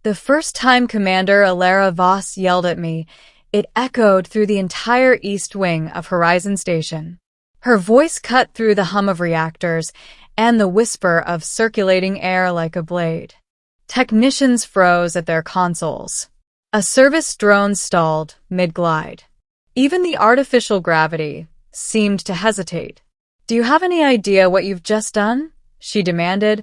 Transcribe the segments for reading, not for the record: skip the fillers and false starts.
The first time Commander Alara Voss yelled at me, it echoed through the entire east wing of Horizon Station. Her voice cut through the hum of reactors and the whisper of circulating air like a blade. Technicians froze at their consoles. A service drone stalled mid-glide. Even the artificial gravity seemed to hesitate. "Do you have any idea what you've just done?" she demanded,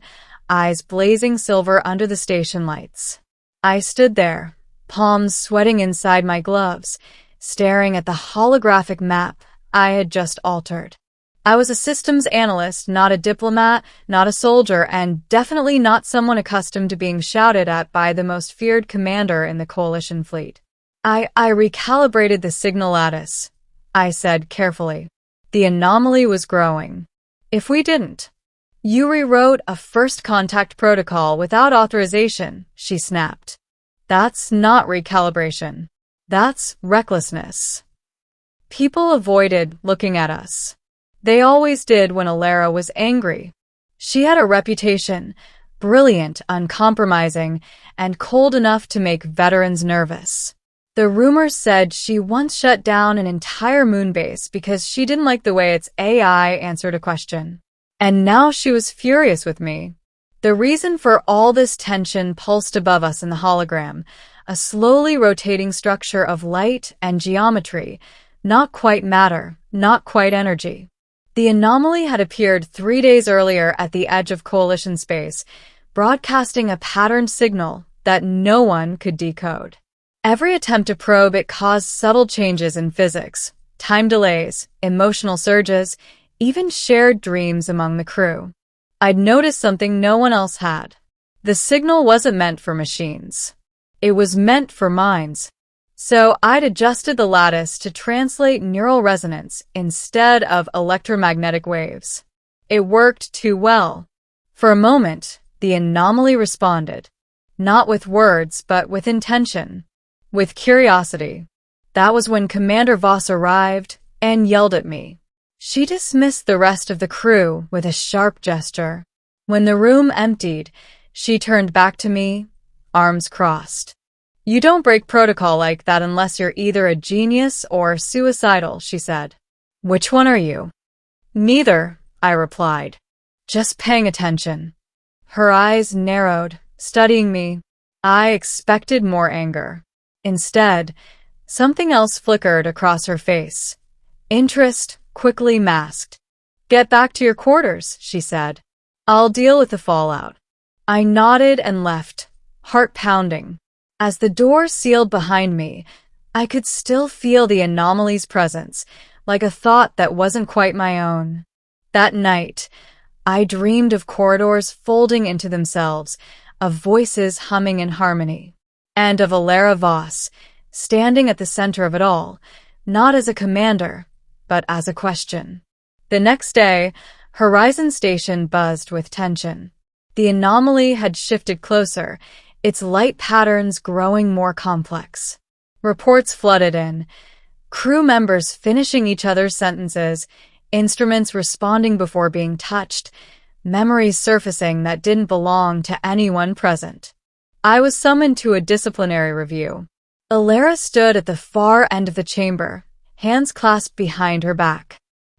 eyes blazing silver under the station lights. I stood there, palms sweating inside my gloves, staring at the holographic map I had just altered. I was a systems analyst, not a diplomat, not a soldier, and definitely not someone accustomed to being shouted at by the most feared commander in the Coalition fleet. I recalibrated the signal lattice, I said carefully. The anomaly was growing. If we didn't. "You rewrote a first contact protocol without authorization," she snapped. "That's not recalibration. That's recklessness." People avoided looking at us. They always did when Alara was angry. She had a reputation, brilliant, uncompromising, and cold enough to make veterans nervous. The rumors said she once shut down an entire moonbase because she didn't like the way its AI answered a question. And now she was furious with me. The reason for all this tension pulsed above us in the hologram, a slowly rotating structure of light and geometry, not quite matter, not quite energy. The anomaly had appeared 3 days earlier at the edge of Coalition space, broadcasting a patterned signal that no one could decode. Every attempt to probe it caused subtle changes in physics, time delays, emotional surges, even shared dreams among the crew. I'd noticed something no one else had. The signal wasn't meant for machines. It was meant for minds. So I'd adjusted the lattice to translate neural resonance instead of electromagnetic waves. It worked too well. For a moment, the anomaly responded. Not with words, but with intention. With curiosity. That was when Commander Voss arrived and yelled at me. She dismissed the rest of the crew with a sharp gesture. When the room emptied, she turned back to me, arms crossed. "You don't break protocol like that unless you're either a genius or suicidal," she said. "Which one are you?" "Neither," I replied. "Just paying attention." Her eyes narrowed, studying me. I expected more anger. Instead, something else flickered across her face. Interest, quickly masked. "Get back to your quarters," she said. "I'll deal with the fallout." I nodded and left, heart pounding. As the door sealed behind me, I could still feel the anomaly's presence, like a thought that wasn't quite my own. That night, I dreamed of corridors folding into themselves, of voices humming in harmony, and of Alara Voss, standing at the center of it all, not as a commander, but as a question. The next day, Horizon Station buzzed with tension. The anomaly had shifted closer, its light patterns growing more complex. Reports flooded in, crew members finishing each other's sentences, instruments responding before being touched, memories surfacing that didn't belong to anyone present. I was summoned to a disciplinary review. Alara stood at the far end of the chamber, hands clasped behind her back.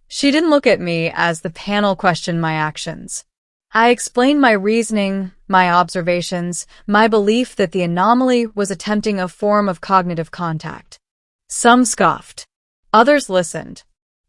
She didn't look at me as the panel questioned my actions. I explained my reasoning, my observations, my belief that the anomaly was attempting a form of cognitive contact. Some scoffed. Others listened.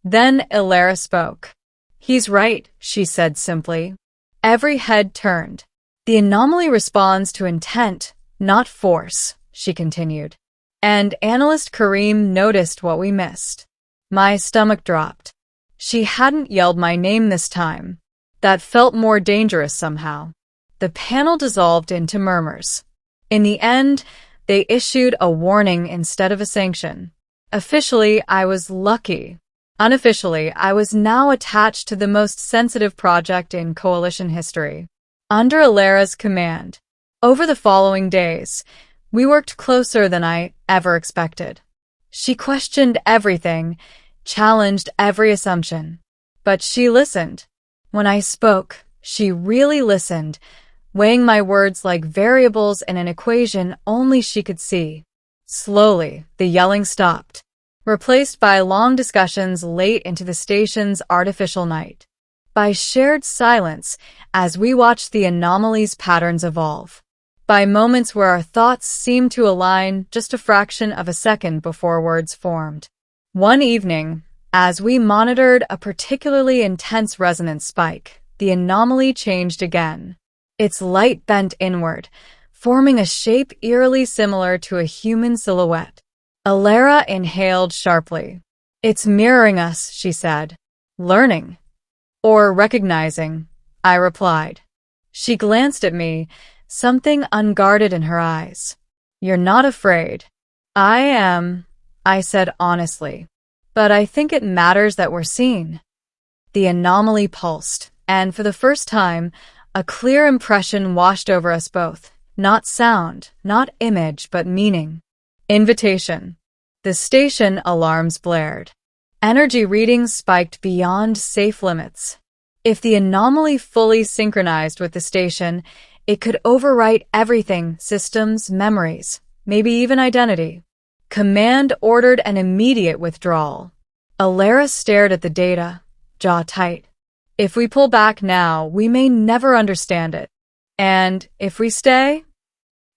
Then Alara spoke. "He's right," she said simply. Every head turned. "The anomaly responds to intent, not force," she continued. And Analyst Kareem noticed what we missed. My stomach dropped. She hadn't yelled my name this time. That felt more dangerous somehow. The panel dissolved into murmurs. In the end, they issued a warning instead of a sanction. Officially, I was lucky. Unofficially, I was now attached to the most sensitive project in Coalition history. Under Alara's command. Over the following days, we worked closer than I ever expected. She questioned everything, challenged every assumption. But she listened. When I spoke, she really listened, weighing my words like variables in an equation only she could see. Slowly, the yelling stopped, replaced by long discussions late into the station's artificial night. By shared silence as we watched the anomaly's patterns evolve. By moments where our thoughts seemed to align just a fraction of a second before words formed. One evening, as we monitored a particularly intense resonance spike, the anomaly changed again. Its light bent inward, forming a shape eerily similar to a human silhouette. Alara inhaled sharply. "It's mirroring us," she said. "Learning." "Or recognizing," I replied. She glanced at me, something unguarded in her eyes. "You're not afraid." "I am," I said honestly. "But I think it matters that we're seen." The anomaly pulsed, and for the first time, a clear impression washed over us both. Not sound, not image, but meaning. Invitation. The station alarms blared. Energy readings spiked beyond safe limits. If the anomaly fully synchronized with the station, it could overwrite everything: systems, memories, maybe even identity. Command ordered an immediate withdrawal. Alara stared at the data, jaw tight. "If we pull back now, we may never understand it. And if we stay?"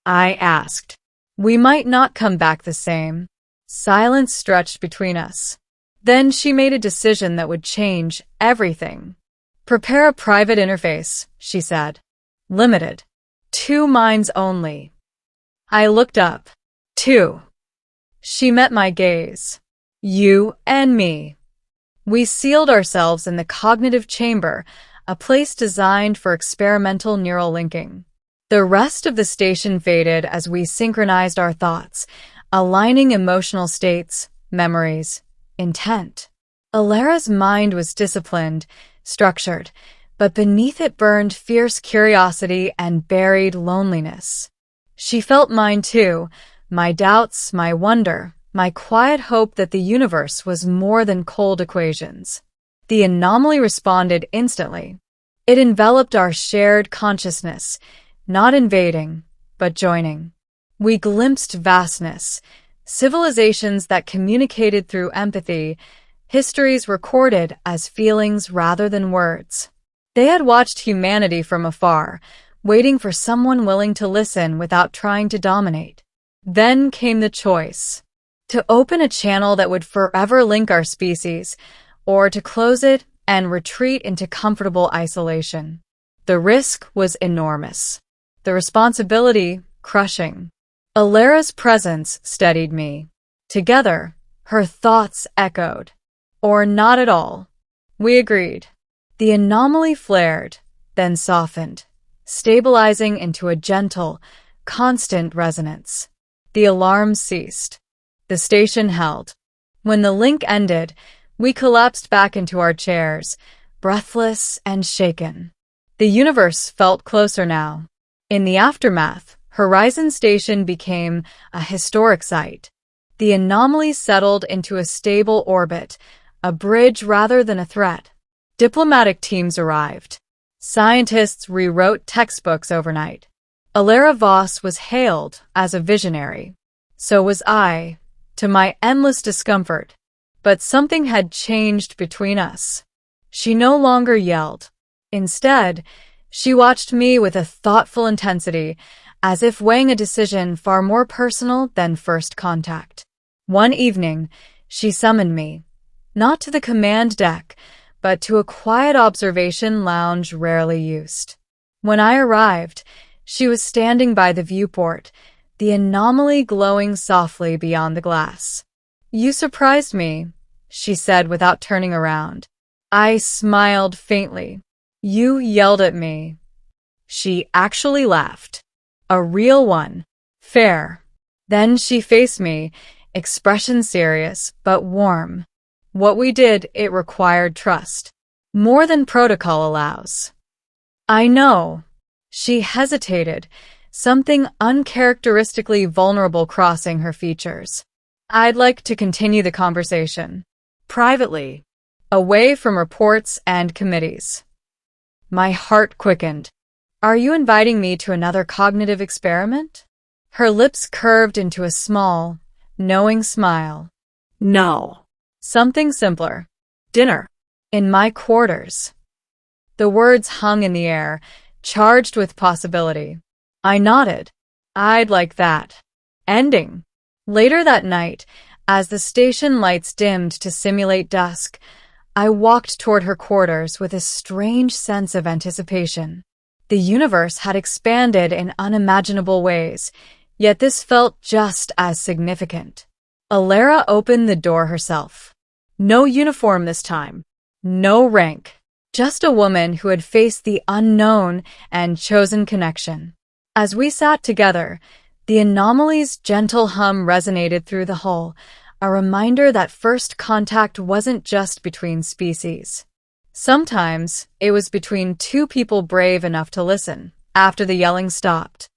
I asked. "We might not come back the same." Silence stretched between us. Then she made a decision that would change everything. "Prepare a private interface," she said. "Limited. 2 minds only." I looked up. 2. She met my gaze. "You and me." We sealed ourselves in the cognitive chamber, a place designed for experimental neural linking. The rest of the station faded as we synchronized our thoughts, aligning emotional states, memories, intent. Alara's mind was disciplined, structured, but beneath it burned fierce curiosity and buried loneliness. She felt mine too, my doubts, my wonder, my quiet hope that the universe was more than cold equations. The anomaly responded instantly. It enveloped our shared consciousness, not invading, but joining. We glimpsed vastness, civilizations that communicated through empathy, histories recorded as feelings rather than words. They had watched humanity from afar, waiting for someone willing to listen without trying to dominate. Then came the choice: to open a channel that would forever link our species, or to close it and retreat into comfortable isolation. The risk was enormous. The responsibility, crushing. Alara's presence steadied me. Together, her thoughts echoed. "Or not at all." We agreed. The anomaly flared, then softened, stabilizing into a gentle, constant resonance. The alarms ceased. The station held. When the link ended, we collapsed back into our chairs, breathless and shaken. The universe felt closer now. In the aftermath, Horizon Station became a historic site. The anomaly settled into a stable orbit, a bridge rather than a threat. Diplomatic teams arrived. Scientists rewrote textbooks overnight. Alara Voss was hailed as a visionary. So was I, to my endless discomfort. But something had changed between us. She no longer yelled. Instead, she watched me with a thoughtful intensity, as if weighing a decision far more personal than first contact. One evening, she summoned me, not to the command deck, but to a quiet observation lounge rarely used. When I arrived, she was standing by the viewport, the anomaly glowing softly beyond the glass. "You surprised me," she said without turning around. I smiled faintly. "You yelled at me." She actually laughed. A real one. Fair. Then she faced me, expression serious but warm. "What we did, it required trust. More than protocol allows." "I know." She hesitated, something uncharacteristically vulnerable crossing her features. "I'd like to continue the conversation. Privately. Away from reports and committees." My heart quickened. Are you inviting me to another cognitive experiment? Her lips curved into a small, knowing smile. No. Something simpler. Dinner. In my quarters. The words hung in the air, charged with possibility. I nodded. I'd like that. Ending. Later that night, as the station lights dimmed to simulate dusk, I walked toward her quarters with a strange sense of anticipation. The universe had expanded in unimaginable ways, yet this felt just as significant. Alara opened the door herself. No uniform this time. No rank. Just a woman who had faced the unknown and chosen connection. As we sat together, the anomaly's gentle hum resonated through the hull, a reminder that first contact wasn't just between species. Sometimes, it was between two people brave enough to listen. After the yelling stopped,